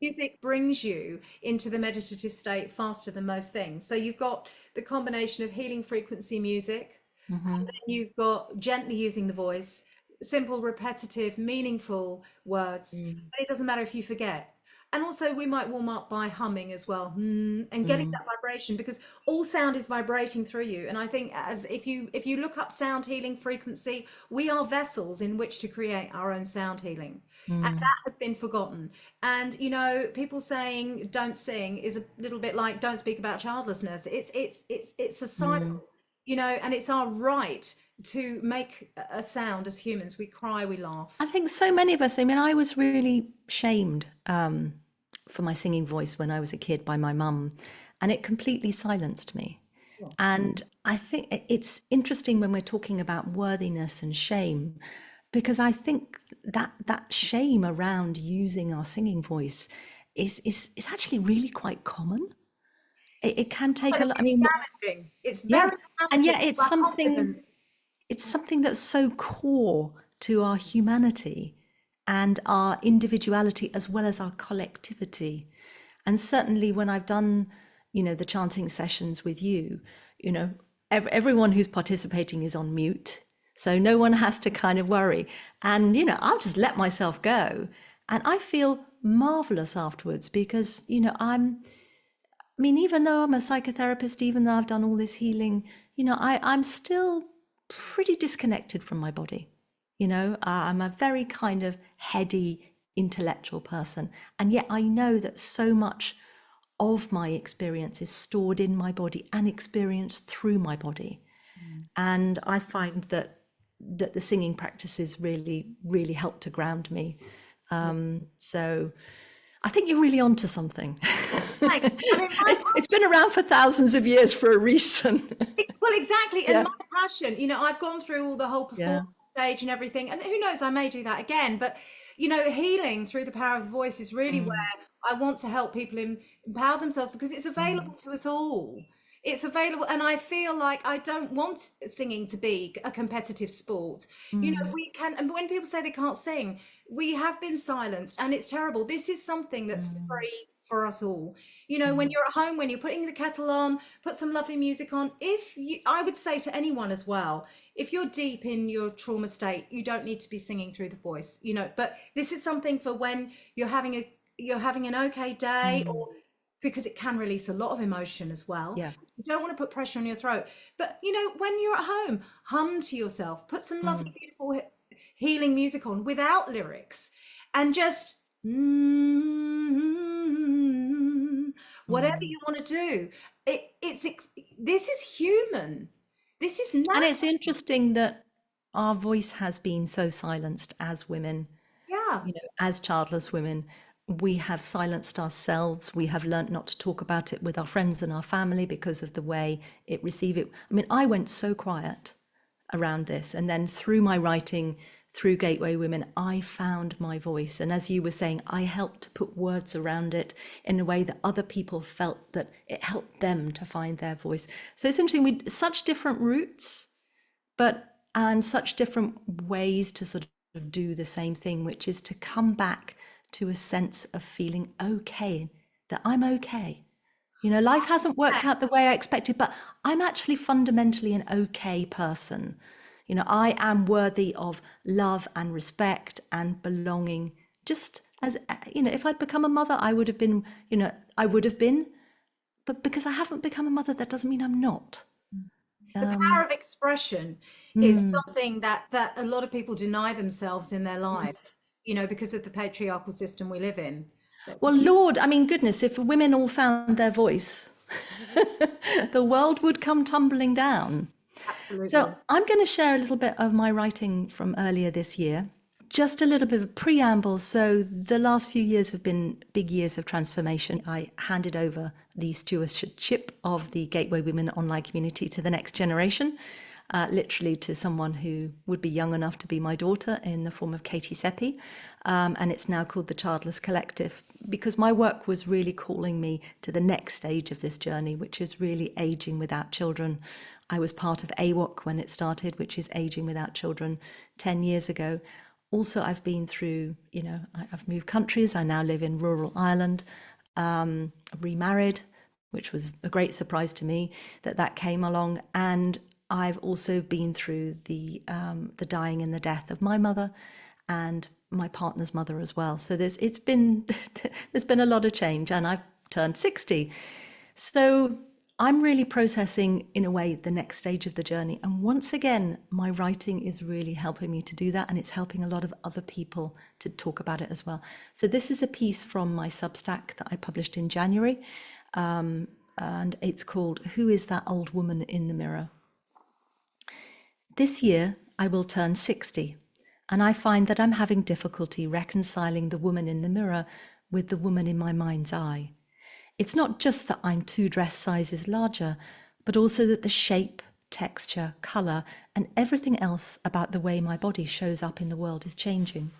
B: Music brings you into the meditative state faster than most things. So you've got the combination of healing frequency music. And then you've got gently using the voice, simple, repetitive, meaningful words. But it doesn't matter if you forget. And also we might warm up by humming as well, and getting that vibration, because all sound is vibrating through you. And I think as if you look up sound healing frequency, we are vessels in which to create our own sound healing. And that has been forgotten. And you know, people saying don't sing is a little bit like don't speak about childlessness. It's societal. You know, and it's our right to make a sound as humans. We cry, we laugh.
A: I think so many of us, I mean, I was really shamed for my singing voice when I was a kid by my mum, and it completely silenced me. And I think it's interesting when we're talking about worthiness and shame, because I think that shame around using our singing voice is actually really quite common. It can take a lot. I mean,
B: damaging. It's very
A: and
B: damaging.
A: yet it's something that's so core to our humanity and our individuality as well as our collectivity. And certainly when I've done, you know, the chanting sessions with you, you know, everyone who's participating is on mute, so no one has to kind of worry. And you know, I'll just let myself go, and I feel marvelous afterwards, because you know, I mean, even though I'm a psychotherapist, even though I've done all this healing, you know, I'm still pretty disconnected from my body. You know, I'm a very kind of heady, intellectual person. And yet I know that so much of my experience is stored in my body and experienced through my body. And I find that the singing practices really help to ground me. So I think you're really onto something.
B: Thanks. I mean,
A: It's been around for thousands of years for a reason.
B: well, exactly. And
A: Yeah.
B: my passion, I've gone through all the whole
A: Yeah.
B: performance stage and everything, and who knows, I may do that again. But, healing through the power of the voice is really where
A: Mm,
B: I want to help people empower themselves, because it's available
A: mm,
B: to us all. It's available. And I feel like I don't want singing to be a competitive sport.
A: mm,
B: We can, and when people say they can't sing, we have been silenced, and it's terrible. This is something that's
A: mm,
B: free for us all. When
A: mm,
B: you're at home, when you're putting the kettle on, put some lovely music on. I would say to anyone as well, if you're deep in your trauma state, you don't need to be singing through the voice, but this is something for when you're having an okay day,
A: mm.
B: or because it can release a lot of emotion as well.
A: Yeah.
B: You don't want to put pressure on your throat. But, when you're at home, hum to yourself, put some lovely,
A: Mm,
B: beautiful healing music on without lyrics, and just whatever
A: mm.
B: you want to do. This is human. This is
A: And
B: natural.
A: it's interesting that our voice has been so silenced as women,
B: Yeah.
A: as childless women. We have silenced ourselves. We have learnt not to talk about it with our friends and our family because of the way it received it. I mean, I went so quiet around this. And then through my writing, through Gateway Women, I found my voice. And as you were saying, I helped to put words around it in a way that other people felt that it helped them to find their voice. So it's interesting, we such different roots, and such different ways to sort of do the same thing, which is to come back to a sense of feeling okay, that I'm okay. Life hasn't worked out the way I expected, but I'm actually fundamentally an okay person. I am worthy of love and respect and belonging. Just as, if I'd become a mother, I would have been, I would have been. But because I haven't become a mother, that doesn't mean I'm not.
B: The power of expression is
A: Mm,
B: something that a lot of people deny themselves in their life, because of the patriarchal system we live in. That
A: Well, Lord, I mean, goodness, if women all found their voice, the world would come tumbling down.
B: absolutely.
A: So I'm going to share a little bit of my writing from earlier this year. Just a little bit of a preamble. So the last few years have been big years of transformation. I handed over the stewardship of the Gateway Women online community to the next generation, literally to someone who would be young enough to be my daughter, in the form of Katie Seppi. And it's now called the Childless Collective, because my work was really calling me to the next stage of this journey, which is really aging without children. I was part of AWOC when it started, which is Aging Without Children, 10 years ago. Also, I've been through, I've moved countries. I now live in rural Ireland. I've remarried, which was a great surprise to me that came along. And I've also been through the dying and the death of my mother and my partner's mother as well. So there's been a lot of change, and I've turned 60. So I'm really processing, in a way, the next stage of the journey. And once again, my writing is really helping me to do that. And it's helping a lot of other people to talk about it as well. So this is a piece from my Substack that I published in January. And it's called "Who is That Old Woman in the Mirror?" This year, I will turn 60. And I find that I'm having difficulty reconciling the woman in the mirror with the woman in my mind's eye. It's not just that I'm 2 dress sizes larger, but also that the shape, texture, colour, and everything else about the way my body shows up in the world is changing.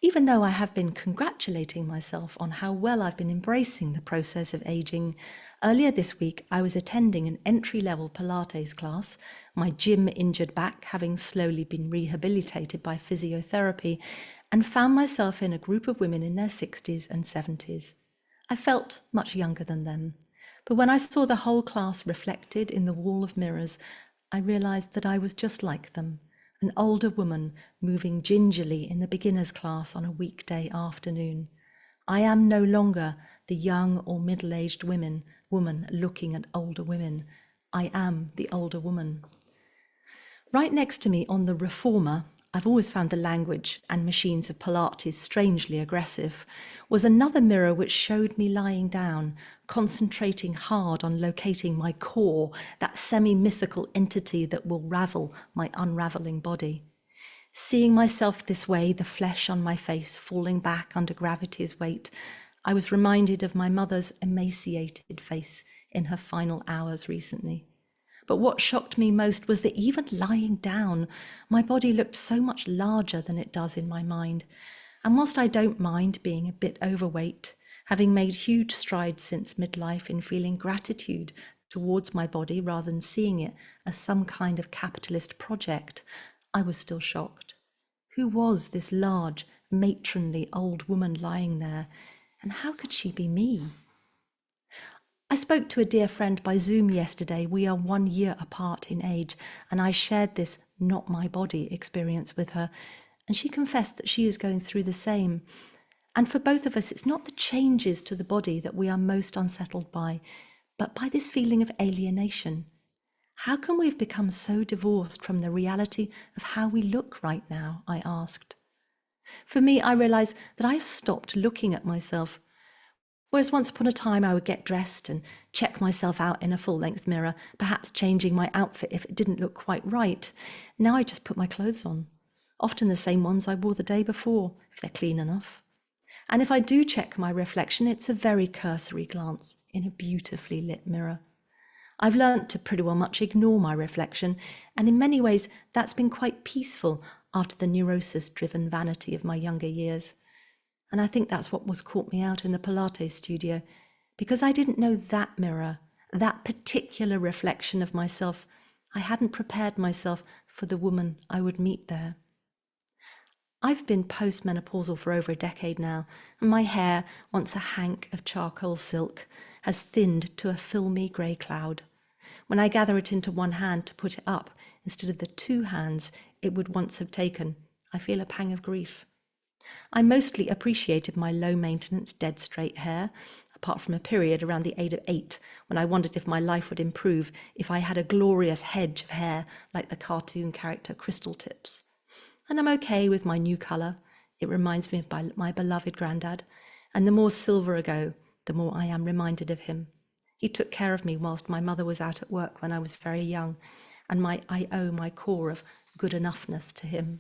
A: Even though I have been congratulating myself on how well I've been embracing the process of aging, earlier this week I was attending an entry-level Pilates class, my gym-injured back having slowly been rehabilitated by physiotherapy, and found myself in a group of women in their 60s and 70s. I felt much younger than them, but when I saw the whole class reflected in the wall of mirrors, I realised that I was just like them, an older woman moving gingerly in the beginner's class on a weekday afternoon. I am no longer the young or middle-aged woman looking at older women. I am the older woman. Right next to me on the reformer, I've always found the language and machines of Pilates strangely aggressive, was another mirror which showed me lying down, concentrating hard on locating my core, that semi-mythical entity that will ravel my unraveling body. Seeing myself this way, the flesh on my face falling back under gravity's weight, I was reminded of my mother's emaciated face in her final hours recently. But what shocked me most was that even lying down, my body looked so much larger than it does in my mind. And whilst I don't mind being a bit overweight, having made huge strides since midlife in feeling gratitude towards my body rather than seeing it as some kind of capitalist project, I was still shocked. Who was this large, matronly old woman lying there? And how could she be me? I spoke to a dear friend by Zoom yesterday. We are 1 year apart in age, and I shared this not my body experience with her, and she confessed that she is going through the same. And for both of us, it's not the changes to the body that we are most unsettled by, but by this feeling of alienation. How can we have become so divorced from the reality of how we look right now? I asked. For me, I realised that I have stopped looking at myself. Whereas once upon a time I would get dressed and check myself out in a full-length mirror, perhaps changing my outfit if it didn't look quite right. Now I just put my clothes on, often the same ones I wore the day before, if they're clean enough. And if I do check my reflection, it's a very cursory glance in a beautifully lit mirror. I've learnt to pretty well much ignore my reflection, and in many ways that's been quite peaceful after the neurosis-driven vanity of my younger years. And I think that's what was caught me out in the Pilates studio, because I didn't know that mirror, that particular reflection of myself. I hadn't prepared myself for the woman I would meet there. I've been postmenopausal for over a decade now, and my hair, once a hank of charcoal silk, has thinned to a filmy grey cloud. When I gather it into one hand to put it up, instead of the 2 hands it would once have taken, I feel a pang of grief. I mostly appreciated my low-maintenance, dead straight hair, apart from a period around the age of 8 when I wondered if my life would improve if I had a glorious hedge of hair like the cartoon character Crystal Tips. And I'm okay with my new colour. It reminds me of my beloved granddad, and the more silver I go, the more I am reminded of him. He took care of me whilst my mother was out at work when I was very young, and I owe my core of good enoughness to him.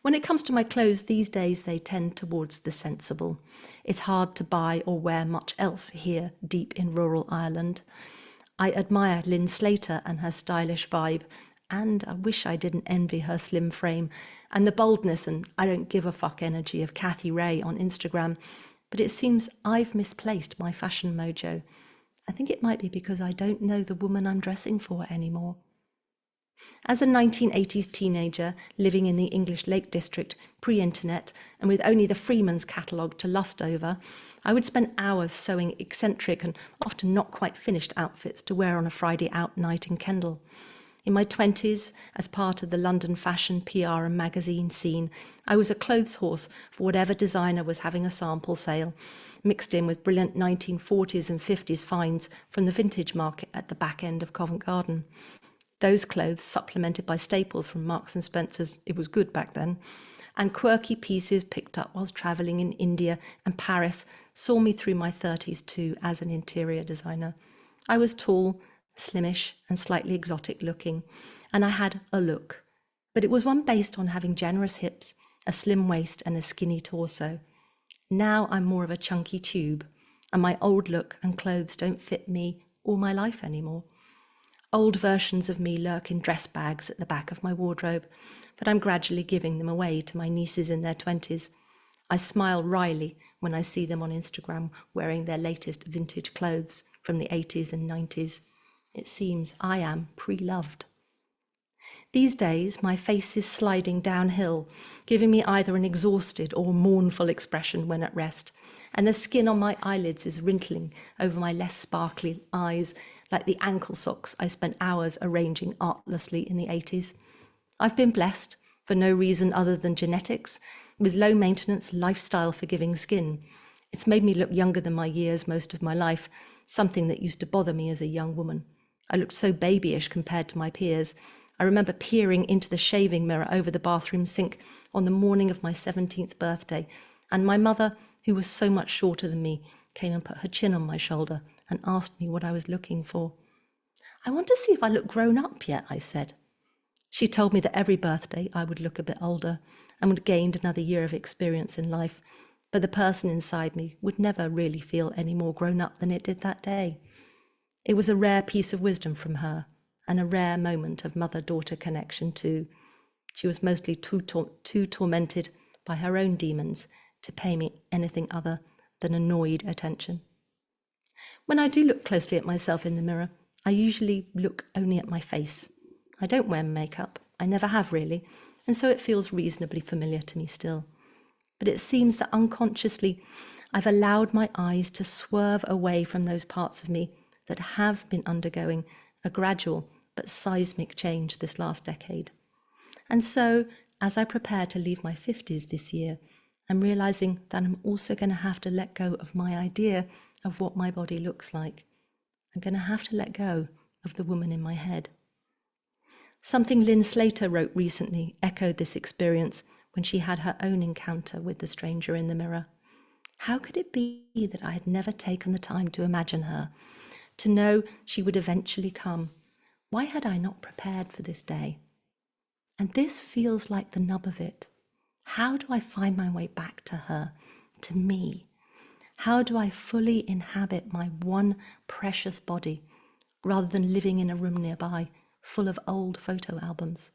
A: When it comes to my clothes these days, they tend towards the sensible. It's hard to buy or wear much else here, deep in rural Ireland. I admire Lynn Slater and her stylish vibe, and I wish I didn't envy her slim frame and the boldness and I don't give a fuck energy of Kathy Ray on Instagram, but it seems I've misplaced my fashion mojo. I think it might be because I don't know the woman I'm dressing for anymore. As a 1980s teenager living in the English Lake District, pre-internet, and with only the Freeman's catalogue to lust over, I would spend hours sewing eccentric and often not quite finished outfits to wear on a Friday out night in Kendal. In my 20s, as part of the London fashion, PR and magazine scene, I was a clothes horse for whatever designer was having a sample sale, mixed in with brilliant 1940s and 50s finds from the vintage market at the back end of Covent Garden. Those clothes, supplemented by staples from Marks and Spencer's, it was good back then, and quirky pieces picked up whilst travelling in India and Paris, saw me through my 30s too as an interior designer. I was tall, slimish and slightly exotic looking, and I had a look, but it was one based on having generous hips, a slim waist and a skinny torso. Now I'm more of a chunky tube, and my old look and clothes don't fit me or my life anymore. Old versions of me lurk in dress bags at the back of my wardrobe, but I'm gradually giving them away to my nieces in their 20s. I smile wryly when I see them on Instagram wearing their latest vintage clothes from the 80s and 90s. It seems I am pre-loved. These days, my face is sliding downhill, giving me either an exhausted or mournful expression when at rest, and the skin on my eyelids is wrinkling over my less sparkly eyes, like the ankle socks I spent hours arranging artlessly in the 80s. I've been blessed, for no reason other than genetics, with low-maintenance, lifestyle-forgiving skin. It's made me look younger than my years most of my life, something that used to bother me as a young woman. I looked so babyish compared to my peers. I remember peering into the shaving mirror over the bathroom sink on the morning of my 17th birthday, and my mother, who was so much shorter than me, came and put her chin on my shoulder and asked me what I was looking for. "I want to see if I look grown up yet," I said. She told me that every birthday I would look a bit older and would have gained another year of experience in life, but the person inside me would never really feel any more grown up than it did that day. It was a rare piece of wisdom from her, and a rare moment of mother-daughter connection too. She was mostly too tormented by her own demons to pay me anything other than annoyed attention. When I do look closely at myself in the mirror, I usually look only at my face. I don't wear makeup, I never have really, and so it feels reasonably familiar to me still. But it seems that unconsciously I've allowed my eyes to swerve away from those parts of me that have been undergoing a gradual but seismic change this last decade. And so, as I prepare to leave my 50s this year, I'm realizing that I'm also going to have to let go of my idea of what my body looks like. I'm going to have to let go of the woman in my head. Something Lynn Slater wrote recently echoed this experience when she had her own encounter with the stranger in the mirror. How could it be that I had never taken the time to imagine her, to know she would eventually come? Why had I not prepared for this day? And this feels like the nub of it. How do I find my way back to her, to me? How do I fully inhabit my one precious body, rather than living in a room nearby, full of old photo albums?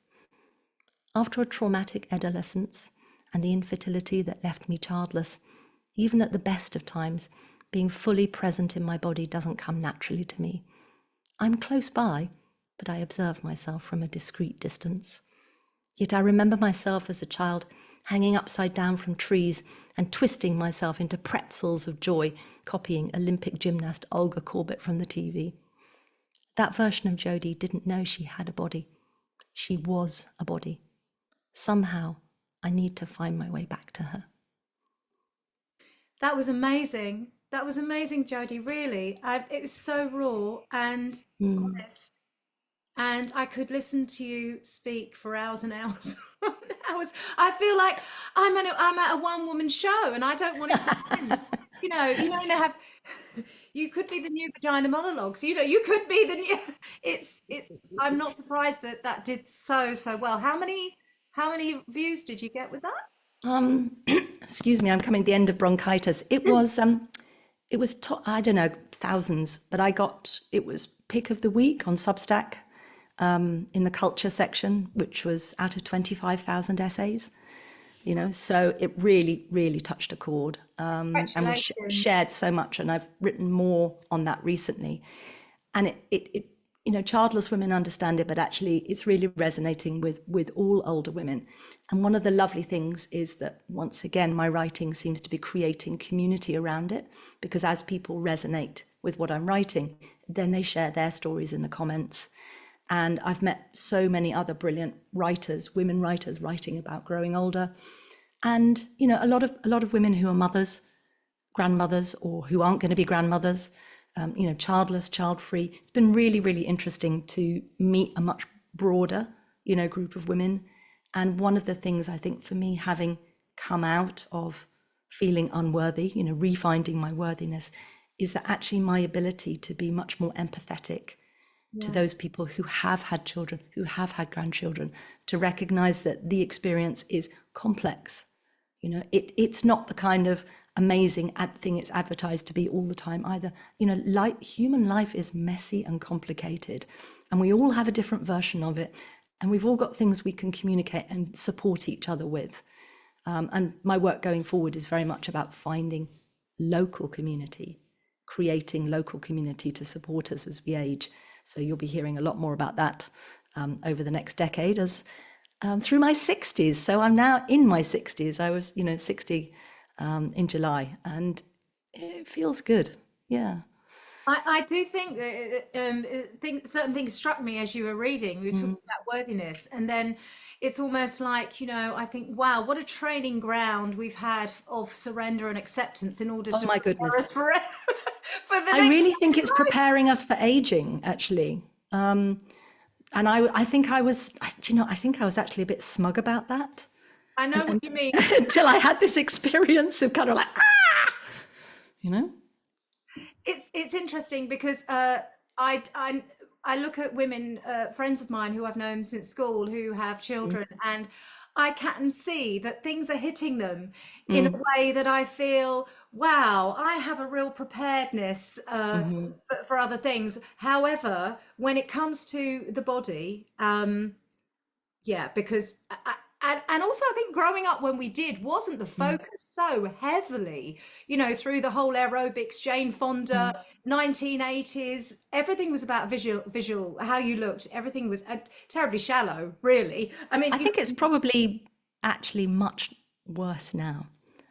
A: After a traumatic adolescence and the infertility that left me childless, even at the best of times, being fully present in my body doesn't come naturally to me. I'm close by, but I observe myself from a discreet distance. Yet I remember myself as a child hanging upside down from trees and twisting myself into pretzels of joy, copying Olympic gymnast Olga Korbut from the TV. That version of Jody didn't know she had a body. She was a body. Somehow, I need to find my way back to her.
B: That was amazing. That was amazing, Jody. Really, it was so raw and honest, and I could listen to you speak for hours and hours. Hours. I feel like I'm at a one-woman show, and I don't want to end. You don't have. You could be the new vagina monologues. You could be the new. It's. I'm not surprised that that did so well. How many views did you get with that?
A: Excuse me, I'm coming to the end of bronchitis. It was I don't know, thousands, but it was pick of the week on Substack, in the culture section, which was out of 25,000 essays, so it really, really touched a chord, and was shared so much. And I've written more on that recently. And it childless women understand it, but actually it's really resonating with all older women. And one of the lovely things is that, once again, my writing seems to be creating community around it, because as people resonate with what I'm writing, then they share their stories in the comments. And I've met so many other brilliant writers, women writers, writing about growing older. And, a lot of women who are mothers, grandmothers, or who aren't going to be grandmothers, childless, child-free. It's been really, really interesting to meet a much broader, group of women. And one of the things I think for me, having come out of feeling unworthy, refinding my worthiness, is that actually my ability to be much more empathetic to those people who have had children, who have had grandchildren, to recognize that the experience is complex. It's not the kind of amazing thing it's advertised to be all the time either. Human life is messy and complicated, and we all have a different version of it, and we've all got things we can communicate and support each other with. And my work going forward is very much about finding local community, creating local community to support us as we age. So you'll be hearing a lot more about that over the next decade, as through my 60s. So I'm now in my 60s. I was 60 in July, and it feels good. Yeah.
B: I do think that certain things struck me as you were reading. We were talking about worthiness, and then it's almost like, I think, wow, what a training ground we've had of surrender and acceptance in order to
A: my goodness.
B: for
A: I really think it's preparing us for aging, actually. And I think I was, do you know, I think I was actually a bit smug about that.
B: I know what you mean.
A: Until I had this experience of kind of like, you know?
B: It's interesting because I look at women, friends of mine who I've known since school who have children, and I can see that things are hitting them in a
A: Mm,
B: way that I feel, wow, I have a real preparedness
A: hmm.
B: for other things. However, when it comes to the body, yeah, because and also I think growing up when we did wasn't the
A: Mm,
B: focus so heavily, through the whole aerobics, Jane Fonda,
A: mm.
B: 1980s, everything was about visual, how you looked. Everything was terribly shallow, really. I mean,
A: I think it's probably actually much worse now.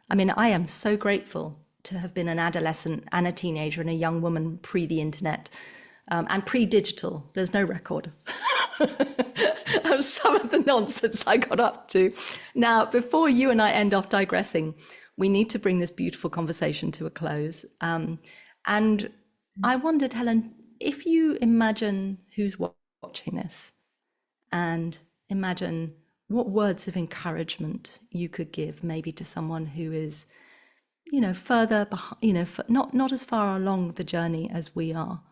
A: I mean, I am so grateful to have been an adolescent and a teenager and a young woman pre the internet, and pre digital. There's no record of some of the nonsense I got up to. Now, before you and I end off digressing, we need to bring this beautiful conversation to a close. And I wondered, Helen, if you imagine who's watching this and imagine what words of encouragement you could give maybe to someone who is, further behind, not as far along the journey as we are,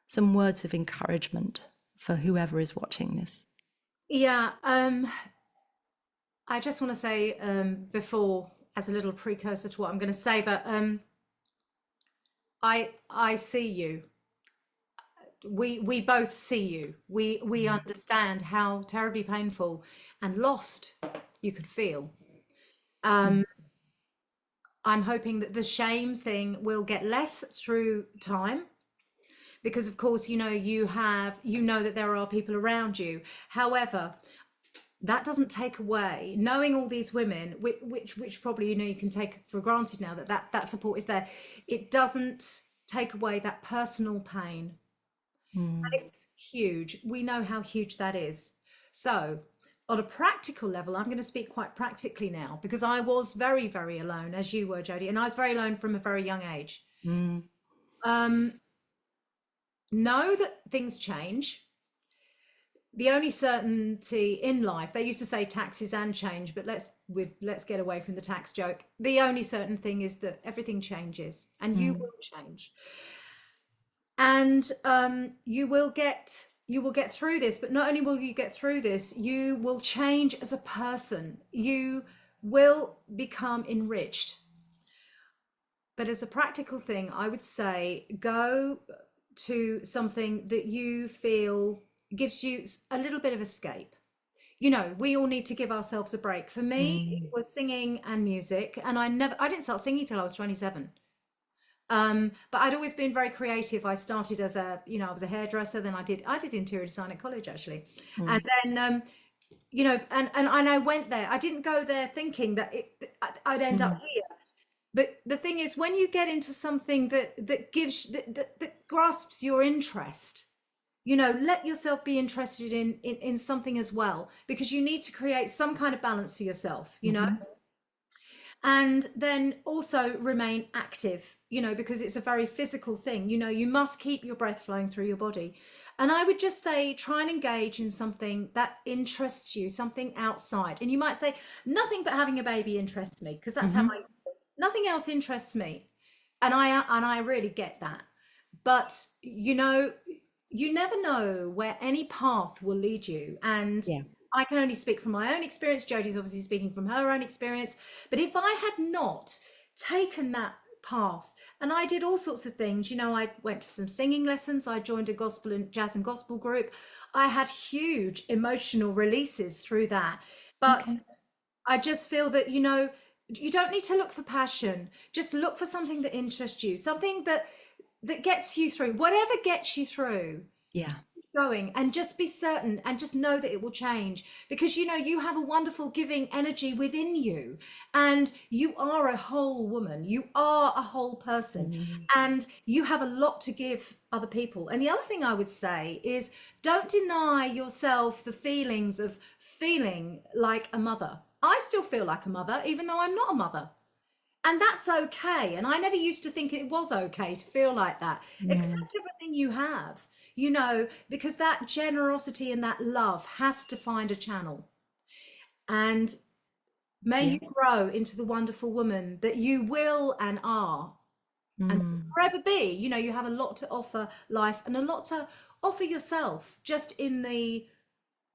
A: some words of encouragement for whoever is watching this.
B: yeah. I just want to say before, as a little precursor to what I'm going to say, but I see you. We both see you. We understand how terribly painful and lost you could feel.
A: Mm.
B: I'm hoping that the shame thing will get less through time, because of course you know that there are people around you. However, that doesn't take away knowing all these women, which probably you can take for granted now, that support is there. It doesn't take away that personal pain.
A: Mm.
B: It's huge. We know how huge that is. So, on a practical level, I'm going to speak quite practically now, because I was very, very alone, as you were, Jody, and I was very alone from a very young age.
A: Mm.
B: Um, know that things change. The only certainty in life, they used to say taxes and change, but let's get away from the tax joke. The only certain thing is that everything changes, and you
A: Mm.
B: will change. And you will get through this, but not only will you get through this, you will change as a person. You will become enriched. But as a practical thing, I would say go to something that you feel gives you a little bit of escape. We all need to give ourselves a break. For me, it
A: Mm.
B: was singing and music, and I didn't start singing till I was 27. But I'd always been very creative. I started as I was a hairdresser. Then I did interior design at college, actually. And
A: Mm.
B: then, and I went there. I didn't go there thinking that I'd end up
A: Mm.
B: here. But the thing is, when you get into something that gives that grasps your interest, let yourself be interested in something as well, because you need to create some kind of balance for yourself.
A: Mhm.
B: And then also remain active, because it's a very physical thing. You must keep your breath flowing through your body. And I would just say, try and engage in something that interests you, something outside. And you might say, nothing but having a baby interests me, because that's how
A: Mhm.
B: nothing else interests me. And I really get that. But you never know where any path will lead you. And
A: Yeah.
B: I can only speak from my own experience. Jody's obviously speaking from her own experience. But if I had not taken that path, and I did all sorts of things, I went to some singing lessons, I joined a gospel and jazz and gospel group. I had huge emotional releases through that. But
A: Okay.
B: I just feel that, you don't need to look for passion. Just look for something that interests you, something that gets you through, whatever gets you through.
A: Yeah.
B: Going, and just be certain and just know that it will change, because you have a wonderful giving energy within you, and you are a whole woman, you are a whole person,
A: Mm.
B: and you have a lot to give other people. And the other thing I would say is, don't deny yourself the feelings of feeling like a mother. I still feel like a mother, even though I'm not a mother. And that's okay. And I never used to think it was okay to feel like that.
A: Mm.
B: Accept everything you have, you know, because that generosity and that love has to find a channel. And may
A: Yeah.
B: you grow into the wonderful woman that you will and are and will
A: Mm.
B: forever be. You know, you have a lot to offer life and a lot to offer yourself just in the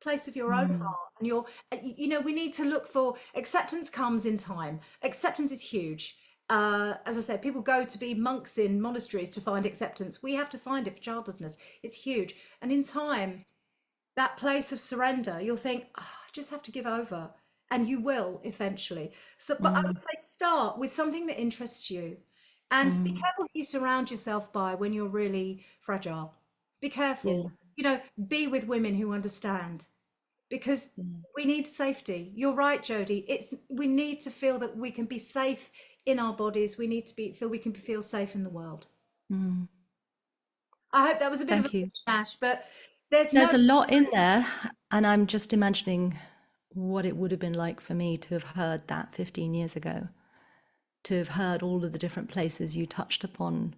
B: place of your own
A: Mm.
B: heart. And your, you know, we need to look for acceptance. Comes in time. Acceptance is huge. As I said, people go to be monks in monasteries to find acceptance. We have to find it for childlessness. It's huge. And in time, that place of surrender, you'll think, oh, I just have to give over. And you will eventually. So, but I would
A: Mm.
B: say start with something that interests you. And be
A: Mm.
B: careful who you surround yourself by when you're really fragile. Be
A: Yeah.
B: careful. You know, be with women who understand, because
A: Mm.
B: we need safety. You're right, Jody. It's, we need to feel that we can be safe in our bodies. We need to feel we can feel safe in the world.
A: Mm.
B: I hope that was a bit of a
A: Thank you.
B: mishmash, but there's no.
A: There's a lot in there, and I'm just imagining what it would have been like for me to have heard that 15 years ago, to have heard all of the different places you touched upon,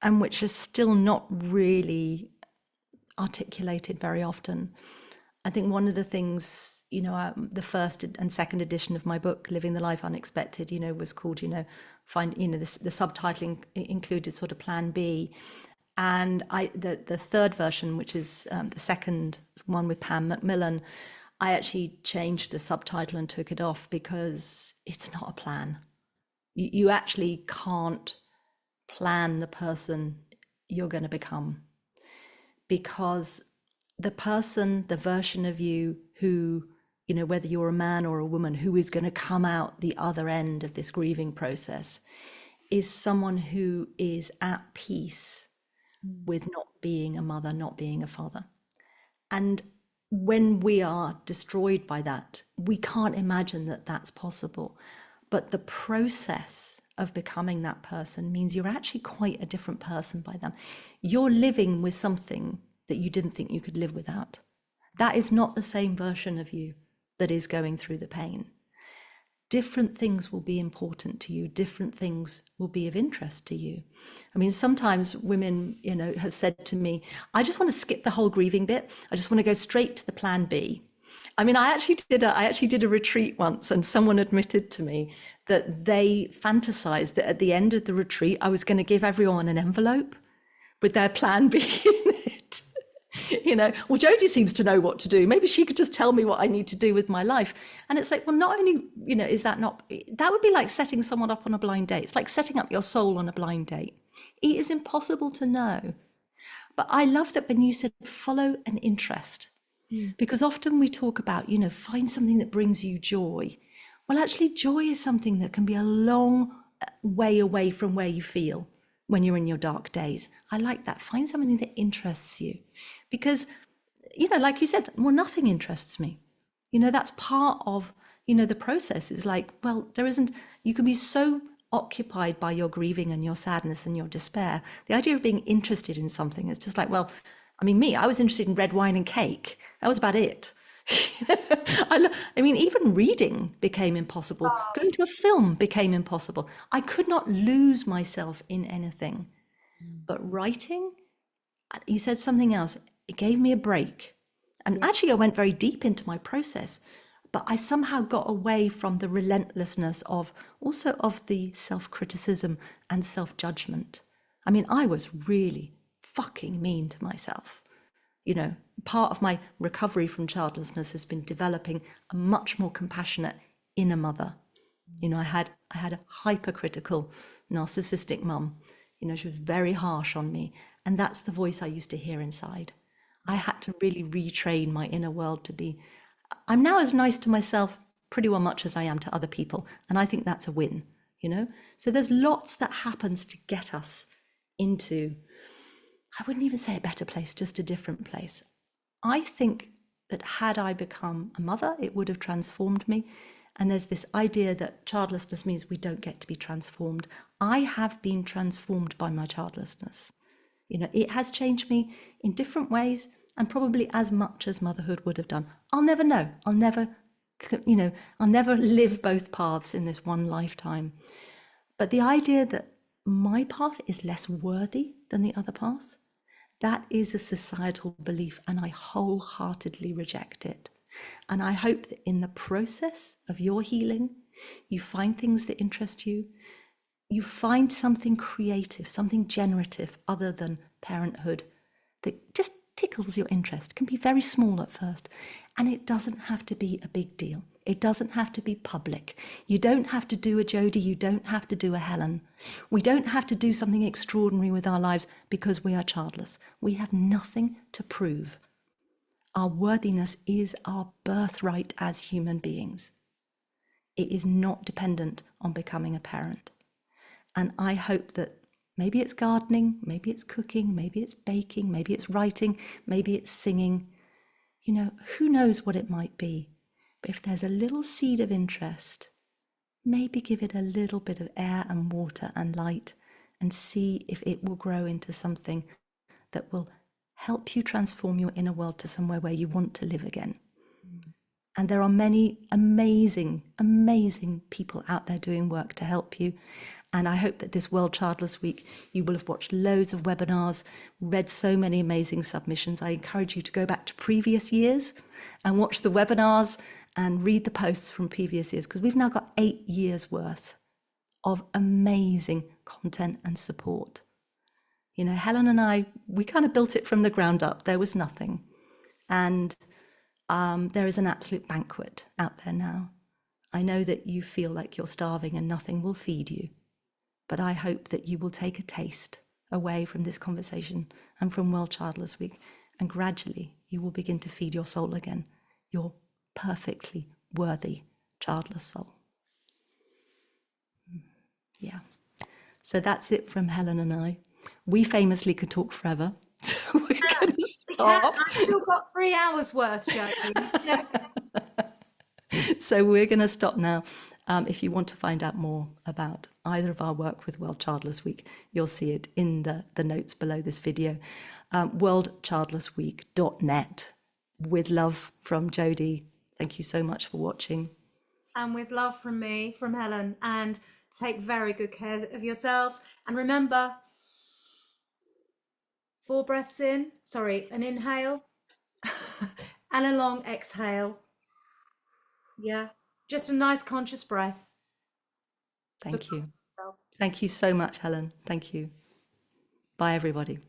A: and which are still not really articulated very often. I think one of the things, the first and second edition of my book, Living the Life Unexpected, was called, find, the subtitling included sort of Plan B. And the third version, which is the second one with Pam Macmillan, I actually changed the subtitle and took it off because it's not a plan. You actually can't plan the person you're going to become, because the person, the version of you who, whether you're a man or a woman, who is going to come out the other end of this grieving process is someone who is at peace with not being a mother, not being a father. And when we are destroyed by that, we can't imagine that that's possible. But the process of becoming that person means you're actually quite a different person by then. You're living with something that you didn't think you could live without. That is not the same version of you that is going through the pain. Different things will be important to you. Different things will be of interest to you. I mean, sometimes women, have said to me, I just want to skip the whole grieving bit. I just want to go straight to the plan B. I mean, I actually did a retreat once, and someone admitted to me that they fantasized that at the end of the retreat, I was going to give everyone an envelope with their plan B in it. Well, Jody seems to know what to do. Maybe she could just tell me what I need to do with my life. And it's like, well, not only, is that not, that would be like setting someone up on a blind date. It's like setting up your soul on a blind date. It is impossible to know. But I love that when you said follow an interest, because often we talk about, find something that brings you joy. Well, actually, joy is something that can be a long way away from where you feel when you're in your dark days. I like that. Find something that interests you, because, like you said, well, nothing interests me. That's part of, the process is like, well, there isn't, you can be so occupied by your grieving and your sadness and your despair. The idea of being interested in something is just like, well, I mean, I was interested in red wine and cake. That was about it. I mean, even reading became impossible. Going to a film became impossible. I could not lose myself in anything. But writing, you said something else. It gave me a break. And actually, I went very deep into my process, but I somehow got away from the relentlessness of also of the self-criticism and self-judgment. I mean, I was really fucking mean to myself. Part of my recovery from childlessness has been developing a much more compassionate inner mother. I had a hypercritical, narcissistic mum. She was very harsh on me, and that's the voice I used to hear inside. I had to really retrain my inner world to be. I'm now as nice to myself pretty well much as I am to other people, and I think that's a win. So there's lots that happens to get us into, I wouldn't even say a better place, just a different place. I think that had I become a mother, it would have transformed me. And there's this idea that childlessness means we don't get to be transformed. I have been transformed by my childlessness. It has changed me in different ways, and probably as much as motherhood would have done. I'll never know. I'll never you know, I'll never live both paths in this one lifetime. But the idea that my path is less worthy than the other path, that is a societal belief, and I wholeheartedly reject it. And I hope that in the process of your healing, you find things that interest you. You find something creative, something generative other than parenthood that just tickles your interest. It can be very small at first, and it doesn't have to be a big deal. It doesn't have to be public. You don't have to do a Jody, you don't have to do a Helen. We don't have to do something extraordinary with our lives because we are childless. We have nothing to prove. Our worthiness is our birthright as human beings. It is not dependent on becoming a parent. And I hope that maybe it's gardening, maybe it's cooking, maybe it's baking, maybe it's writing, maybe it's singing. You know, who knows what it might be. But if there's a little seed of interest, maybe give it a little bit of air and water and light and see if it will grow into something that will help you transform your inner world to somewhere where you want to live again. And there are many amazing, amazing people out there doing work to help you. And I hope that this World Childless Week, you will have watched loads of webinars, read so many amazing submissions. I encourage you to go back to previous years and watch the webinars and read the posts from previous years, because we've now got 8 years worth of amazing content and support. You know, Helen and I, we kind of built it from the ground up. There was nothing. And there is an absolute banquet out there now. I know that you feel like you're starving and nothing will feed you. But I hope that you will take a taste away from this conversation and from World Childless Week, and gradually you will begin to feed your soul again, your perfectly worthy childless soul. Yeah. So that's it from Helen and I. We famously could talk forever, so we're going to stop.
B: I've still got 3 hours worth, Jody.
A: So we're going to stop now. If you want to find out more about either of our work with World Childless Week, you'll see it in the notes below this video. worldchildlessweek.net. With love from Jody. Thank you so much for watching.
B: And with love from me, from Helen, and take very good care of yourselves. And remember, 4 breaths in, an inhale and a long exhale. Yeah, just a nice conscious breath.
A: Thank you. Thank you so much, Helen. Thank you. Bye, everybody.